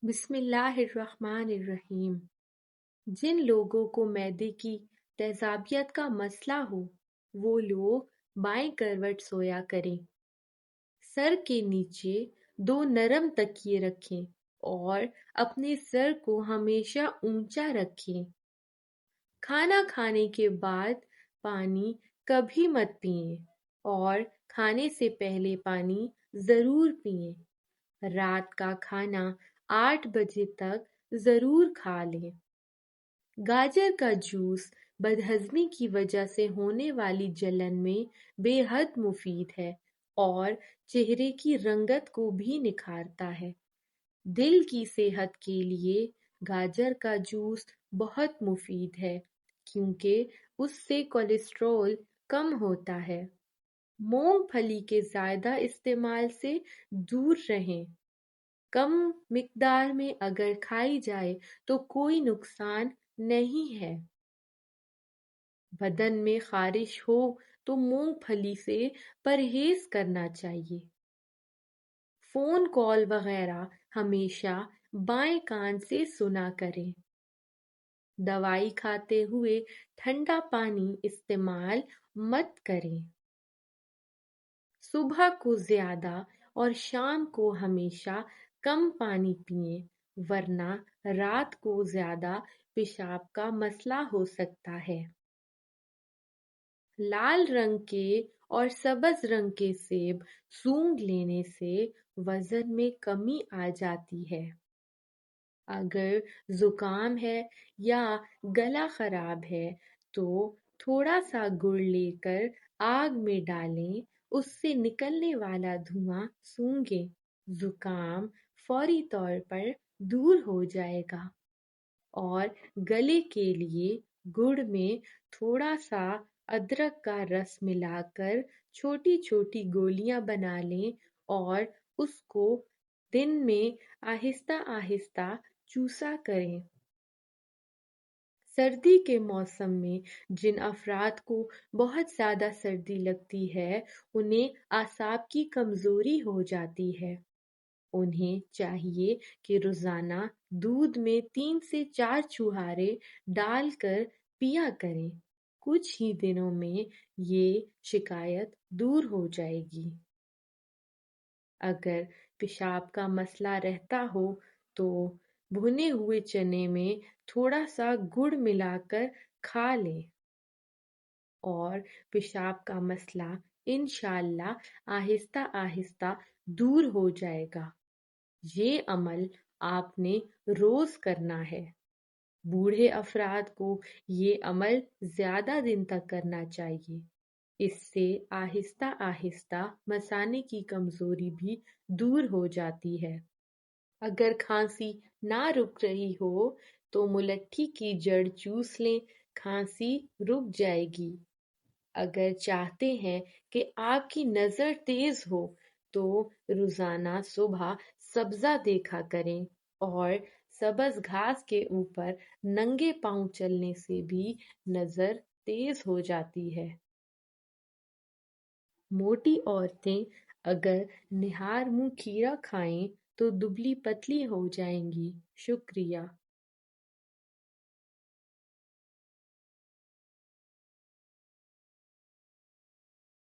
बिस्मिल्लाहिर्रहमानिर्रहीम। जिन लोगों को मैदे की तेजाबियत का मसला हो वो लोग बाएं करवट सोया करें। सर के नीचे दो नरम तकिए रखें और अपने सर को हमेशा ऊंचा रखें। खाना खाने के बाद पानी कभी मत पिएं और खाने से पहले पानी जरूर पिएं। रात का खाना 8 बजे तक जरूर खा लें। गाजर का जूस बदहजमी की वजह से होने वाली जलन में बेहद मुफीद है और चेहरे की रंगत को भी निखारता है। दिल की सेहत के लिए गाजर का जूस बहुत मुफीद है क्योंकि उससे कोलेस्ट्रॉल कम होता है। मूंगफली के ज्यादा इस्तेमाल से दूर रहें। कम मिकदार में अगर खाई जाए तो कोई नुकसान नहीं है। बदन में खारिश हो तो मूंगफली से परहेज करना चाहिए। फोन कॉल वगैरह हमेशा बाएं कान से सुना करें। दवाई खाते हुए ठंडा पानी इस्तेमाल मत करें। सुबह को ज्यादा और शाम को हमेशा कम पानी पिएं वरना रात को ज्यादा पेशाब का मसला हो सकता है। लाल रंग के और सब्ज रंग के सेब सूंघ लेने से वजन में कमी आ जाती है। अगर जुकाम है या गला खराब है तो थोड़ा सा गुड़ लेकर आग में डालें, उससे निकलने वाला धुआं सूंघें। जुकाम फौरी तौर पर दूर हो जाएगा। और गले के लिए गुड़ में थोड़ा सा अदरक का रस मिलाकर छोटी छोटी गोलियां बना लें और उसको दिन में आहिस्ता आहिस्ता चूसा करें। सर्दी के मौसम में जिन अफराद को बहुत ज़्यादा सर्दी लगती है उन्हें आसाब की कमज़ोरी हो जाती है। उन्हें चाहिए कि रोज़ाना दूध में 3 से 4 छुहारे डालकर पिया करें। कुछ ही दिनों में ये शिकायत दूर हो जाएगी। अगर पेशाब का मसला रहता हो तो भुने हुए चने में थोड़ा सा गुड़ मिलाकर खा लें और पेशाब का मसला इंशाअल्लाह आहिस्ता आहिस्ता दूर हो जाएगा। ये अमल आपने रोज करना है। बूढ़े अफराद को ये अमल ज्यादा दिन तक करना चाहिए। इससे आहिस्ता आहिस्ता मसाने की कमजोरी भी दूर हो जाती है। अगर खांसी ना रुक रही हो तो मुलट्ठी की जड़ चूस लें, खांसी रुक जाएगी। अगर चाहते हैं कि आपकी नजर तेज हो तो रोजाना सुबह सब्जा देखा करें और सब्ज घास के ऊपर नंगे पांव चलने से भी नजर तेज हो जाती है। मोटी औरतें अगर निहार मुंह खीरा खाएं तो दुबली पतली हो जाएंगी। शुक्रिया।